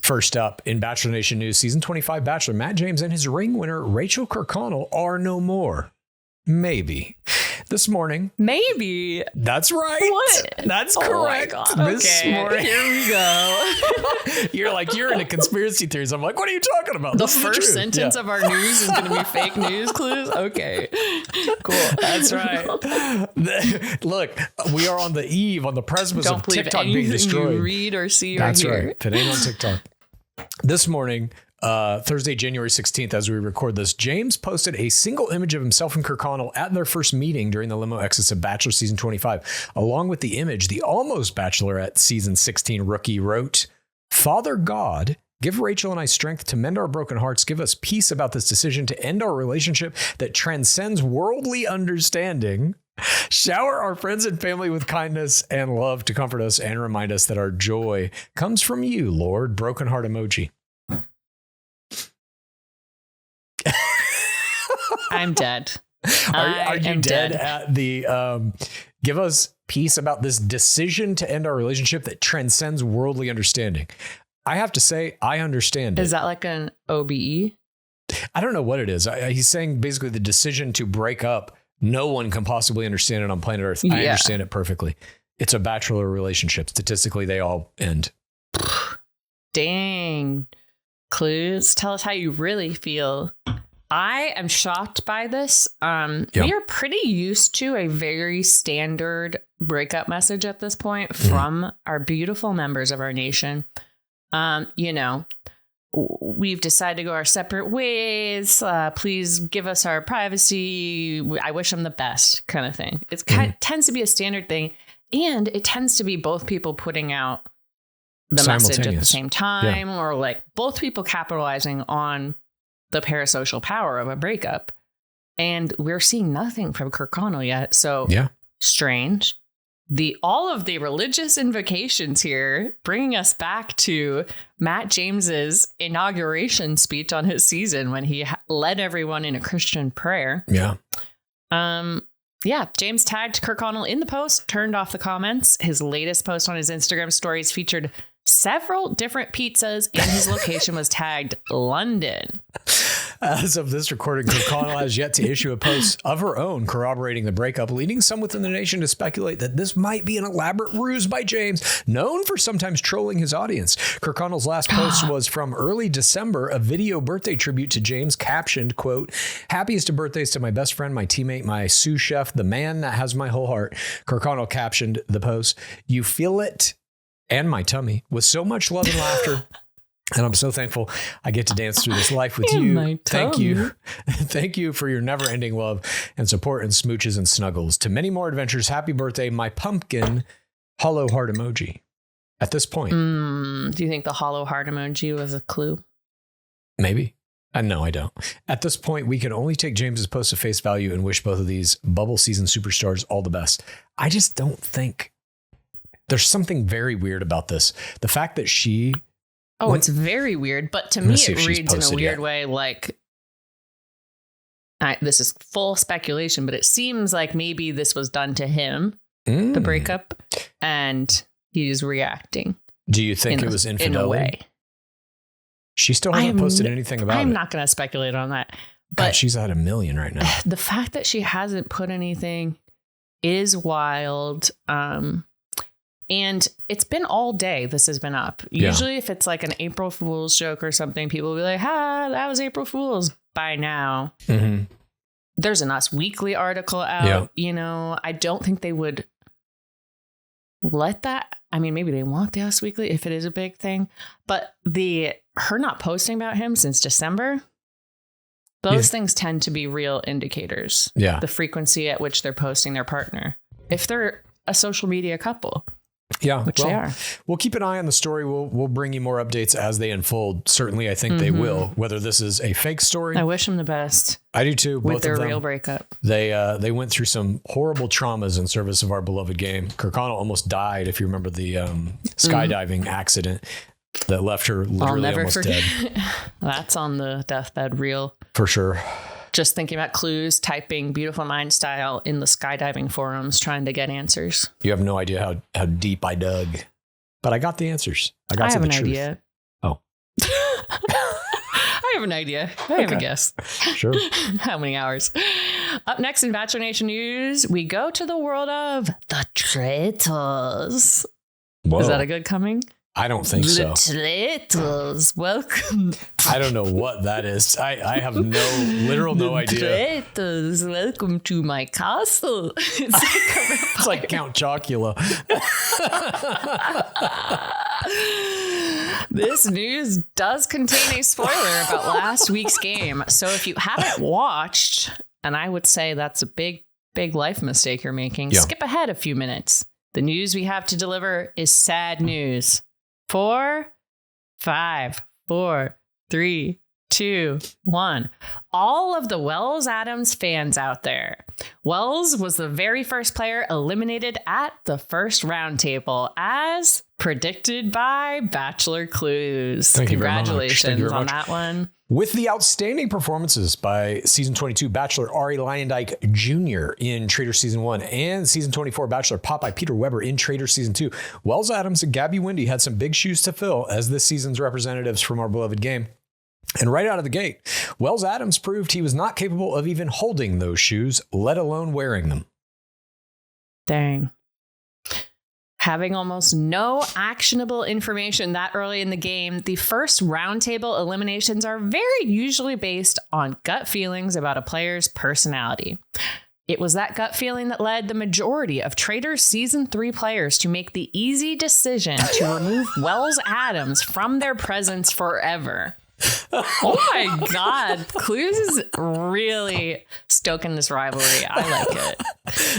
First up in Bachelor Nation news, season 25 Bachelor, Matt James and his ring winner, Rachael Kirkconnell, are no more. Maybe. This morning. Maybe. That's right. What? That's Oh correct. my God. This Okay, morning. here we go. You're into conspiracy theories. I'm like, what are you talking about? The This is first truth. sentence of our news is going to be fake news clues. Okay, cool. That's right. Look, we are on the precipice Don't of believe TikTok being anything destroyed. you read or see or That's hear. right. If it ain't on TikTok. This morning, Thursday, January 16th, as we record this, James posted a single image of himself and Kirkconnell at their first meeting during the limo exits of Bachelor season 25. Along with the image, the almost Bachelorette season 16 rookie wrote, "Father God, give Rachael and I strength to mend our broken hearts. Give us peace about this decision to end our relationship that transcends worldly understanding. Shower our friends and family with kindness and love to comfort us and remind us that our joy comes from you, Lord." Broken heart emoji. I'm dead. Are you dead at the give us peace about this decision to end our relationship that transcends worldly understanding? I have to say, I understand it. Is that like an OBE? I don't know what it is. He's saying basically the decision to break up, no one can possibly understand it on planet Earth. I understand it perfectly. It's a Bachelor relationship. Statistically, they all end. Dang. Clues. Tell us how you really feel. I am shocked by this. We are pretty used to a very standard breakup message at this point from our beautiful members of our nation. We've decided to go our separate ways. Please give us our privacy. I wish them the best, kind of thing. It tends to be a standard thing. And it tends to be both people putting out the message at the same time, or like both people capitalizing on the parasocial power of a breakup. And we're seeing nothing from Kirkconnell yet. So strange. All of the religious invocations here, bringing us back to Matt James's inauguration speech on his season when he led everyone in a Christian prayer. James tagged Kirkconnell in the post, turned off the comments. His latest post on his Instagram stories featured several different pizzas, and his location was tagged London. As of this recording, Kirkconnell has yet to issue a post of her own corroborating the breakup, leading some within the nation to speculate that this might be an elaborate ruse by James, known for sometimes trolling his audience. Kirkconnell's last post was from early December, a video birthday tribute to James captioned, quote, "Happiest of birthdays to my best friend, my teammate, my sous chef, the man that has my whole heart." Kirkconnell captioned the post, "You feel it and my tummy with so much love and laughter. And I'm so thankful I get to dance through this life with you. Thank you. Thank you for your never ending love and support and smooches and snuggles. To many more adventures. Happy birthday, my pumpkin." Hollow heart emoji. At this point. Do you think the hollow heart emoji was a clue? Maybe. No, I don't. At this point, we can only take James's post at face value and wish both of these bubble season superstars all the best. I just don't think there's something very weird about this. The fact that she... it's very weird. But to me, it reads in a weird way like... this is full speculation, but it seems like maybe this was done to him, the breakup, and he's reacting. Do you think it was infidelity? In a way. She still hasn't posted anything about it. I'm not going to speculate on that. But God, she's at 1 million right now. The fact that she hasn't put anything is wild. And it's been all day. This has been up. Usually if it's like an April Fool's joke or something, people will be like, that was April Fool's by now. Mm-hmm. There's an Us Weekly article out. I don't think they would let that. I mean, maybe they want the Us Weekly if it is a big thing, but her not posting about him since December, those things tend to be real indicators. The frequency at which they're posting their partner. If they're a social media couple. Which they are. We'll keep an eye on the story. We'll bring you more updates as they unfold. Certainly, I think they will. Whether this is a fake story. I wish them the best. I do too. With both their of them. Real breakup. They went through some horrible traumas in service of our beloved game. Kirkconnell almost died, if you remember the skydiving accident that left her literally almost dead. That's on the deathbed reel. For sure. Just thinking about clues, typing Beautiful Mind style in the skydiving forums, trying to get answers. You have no idea how deep I dug, but I got the answers. I have an idea. I have an idea. I have a guess. Sure. How many hours? Up next in Bachelor Nation news, we go to the world of the traitors. Whoa. Is that a good coming? I don't think so. The traitors, welcome. I don't know what that is. I have no idea. Traitors, welcome to my castle. It's like Count Chocula. This news does contain a spoiler about last week's game. So if you haven't watched, and I would say that's a big life mistake you're making, skip ahead a few minutes. The news we have to deliver is sad news. 4, 5, 4, 3, 2, 1. All of the Wells Adams fans out there. Wells was the very first player eliminated at the first roundtable, as predicted by Bachelor Clues. Congratulations on that one. With the outstanding performances by Season 22 Bachelor Ari Lyondike Jr. in Traitor Season 1 and Season 24 Bachelor Popeye Peter Weber in Traitor Season 2, Wells Adams and Gabby Wendy had some big shoes to fill as this season's representatives from our beloved game. And right out of the gate, Wells Adams proved he was not capable of even holding those shoes, let alone wearing them. Dang. Having almost no actionable information that early in the game, the first roundtable eliminations are very usually based on gut feelings about a player's personality. It was that gut feeling that led the majority of Traitors Season 3 players to make the easy decision to remove Wells Adams from their presence forever. Oh my God. Clues is really stoking this rivalry. I like it.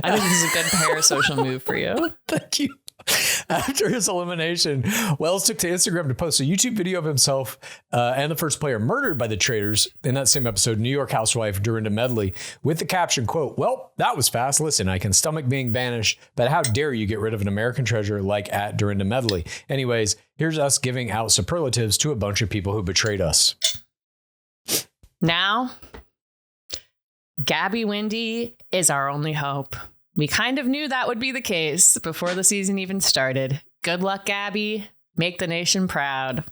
I think this is a good parasocial move for you. Thank you. After his elimination, Wells took to Instagram to post a YouTube video of himself and the first player murdered by the traitors in that same episode, New York housewife Dorinda Medley, with the caption, quote, "Well, that was fast. Listen, I can stomach being banished, but how dare you get rid of an American treasure like at Dorinda Medley? Anyways, here's us giving out superlatives to a bunch of people who betrayed us." Now, Gabby Wendy is our only hope. We kind of knew that would be the case before the season even started. Good luck, Gabby. Make the nation proud.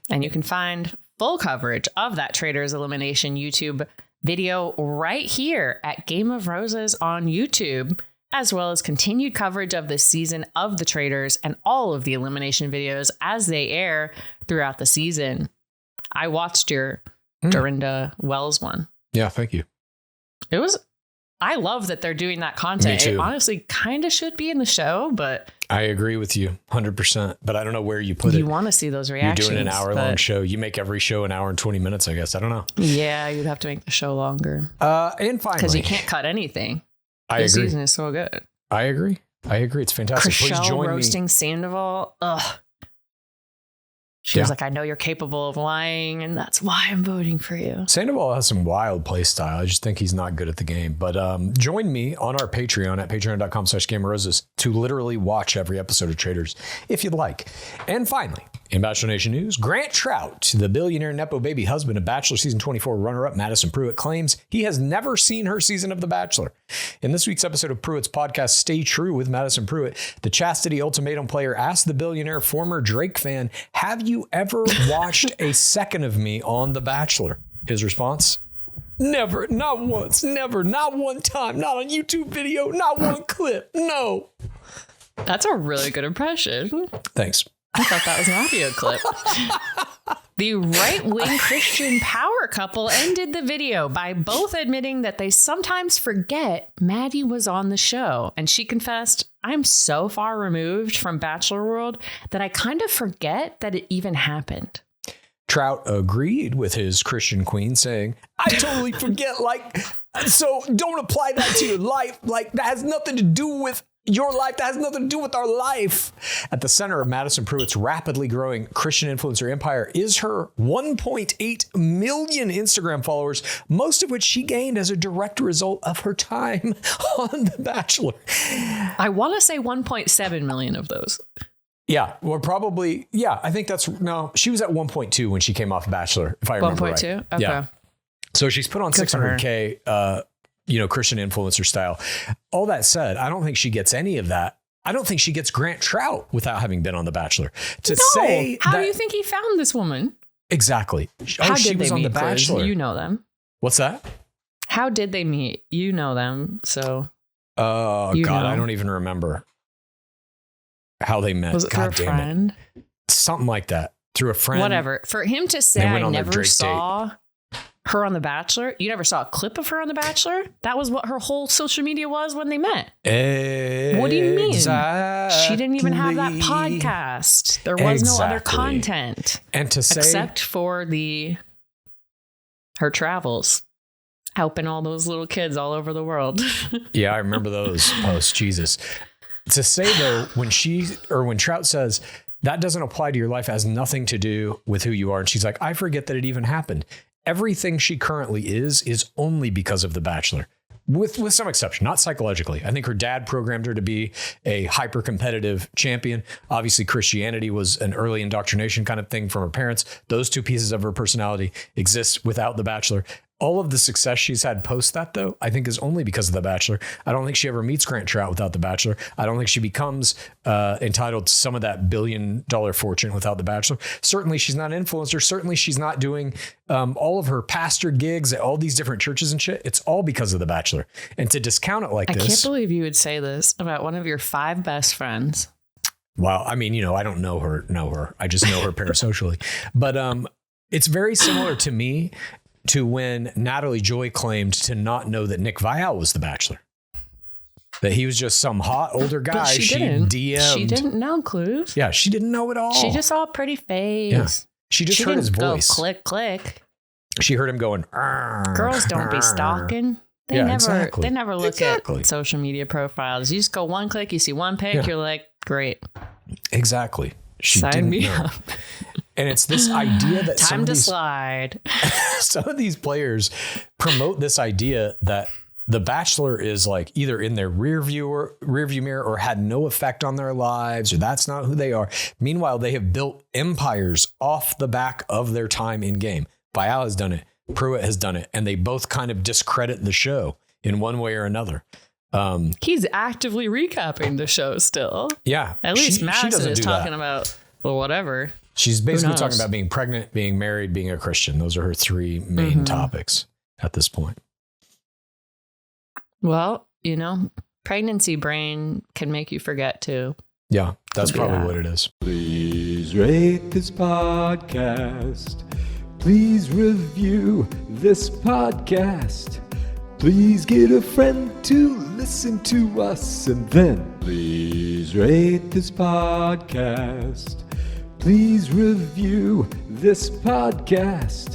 And you can find full coverage of that Traitors Elimination YouTube video right here at Game of Roses on YouTube, as well as continued coverage of this season of the Traitors and all of the elimination videos as they air throughout the season. I watched your Dorinda Wells one. Yeah, thank you. I love that they're doing that content. It honestly kind of should be in the show, but I agree with you 100%, but I don't know where you put it. You want to see those reactions. You're doing an hour-long show. You make every show an hour and 20 minutes, I guess. I don't know. Yeah, you'd have to make the show longer. And finally, because you can't cut anything. This season is so good. I agree. It's fantastic. Chriselle Please join roasting me. Sandoval. Ugh. She was like, I know you're capable of lying, and that's why I'm voting for you. Sandoval has some wild play style. I just think he's not good at the game. But join me on our Patreon at patreon.com/GameRoses to literally watch every episode of Traitors if you'd like. And finally, in Bachelor Nation news, Grant Trout, the billionaire Nepo baby husband of Bachelor Season 24 runner-up Madison Pruitt, claims he has never seen her season of The Bachelor. In this week's episode of Pruitt's podcast, Stay True with Madison Pruitt, the Chastity Ultimatum player asked the billionaire former Drake fan, "Have you ever watched a second of me on The Bachelor?" His response: "Never, not once, never, not one time, not on YouTube video, not one clip, no." That's a really good impression. Thanks. I thought that was an audio clip. The right-wing Christian power couple ended the video by both admitting that they sometimes forget Maddie was on the show. And she confessed, "I'm so far removed from Bachelor World that I kind of forget that it even happened." Trout agreed with his Christian queen, saying, "I totally forget, so don't apply that to your life. That has nothing to do with your life. That has nothing to do with our life." At the center of Madison Pruitt's rapidly growing Christian influencer empire is her 1.8 million Instagram followers, most of which she gained as a direct result of her time on The Bachelor. I want to say 1.7 million of those. Yeah, well, probably. Yeah, I think she was at 1.2 when she came off Bachelor, if I remember 1.2? right. Okay. Yeah. So she's put on 600K, Christian influencer style. All that said, I don't think she gets any of that. I don't think she gets Grant Trout without having been on The Bachelor. How do you think he found this woman? Exactly. How she did was they on meet? The Bachelor. Liz? You know them. What's that? How did they meet? You know them. So. Oh, God, I don't even remember how they met. Was it through a friend? Something like that. Through a friend. Whatever. For him to say I never saw her on The Bachelor, you never saw a clip of her on The Bachelor? That was what her whole social media was when they met. What do you mean? She didn't even have that podcast. There was no other content. And to say, except for her travels, helping all those little kids all over the world. Yeah, I remember those posts. Jesus. To say though, when Trout says that doesn't apply to your life, has nothing to do with who you are. And she's like, I forget that it even happened. Everything she currently is only because of The Bachelor, with some exception, not psychologically. I think her dad programmed her to be a hyper competitive champion. Obviously, Christianity was an early indoctrination kind of thing from her parents. Those two pieces of her personality exist without The Bachelor. All of the success she's had post that, though, I think is only because of The Bachelor. I don't think she ever meets Grant Trout without The Bachelor. I don't think she becomes entitled to some of that $1 billion fortune without The Bachelor. Certainly, she's not an influencer. Certainly, she's not doing all of her pastor gigs at all these different churches and shit. It's all because of The Bachelor. And to discount it like this. I can't believe you would say this about one of your 5 best friends. Well, I mean, I don't know her. I just know her parasocially. But it's very similar to me to when Natalie Joy claimed to not know that Nick Viall was The Bachelor. That he was just some hot older guy. But she DM'd. She didn't know, Clues. Yeah, she didn't know at all. She just saw a pretty face. Yeah. She just heard his voice. Go click, click. She heard him going, girls don't be stalking. They never look at social media profiles. You just go one click, you see one pic, you're like, great. Exactly. She Sign didn't me know. up. And it's this idea that time to slide. Some of these players promote this idea that The Bachelor is like either in their rearview mirror or had no effect on their lives, or that's not who they are. Meanwhile, they have built empires off the back of their time in game. Viall has done it. Pruitt has done it. And they both kind of discredit the show in one way or another. He's actively recapping the show still. Yeah. At least Madison is talking about whatever. She's basically talking about being pregnant, being married, being a Christian. Those are her 3 main topics at this point. Well, pregnancy brain can make you forget too. Yeah, that's probably what it is. Please rate this podcast. Please review this podcast. Please get a friend to listen to us. And then please rate this podcast. Please review this podcast.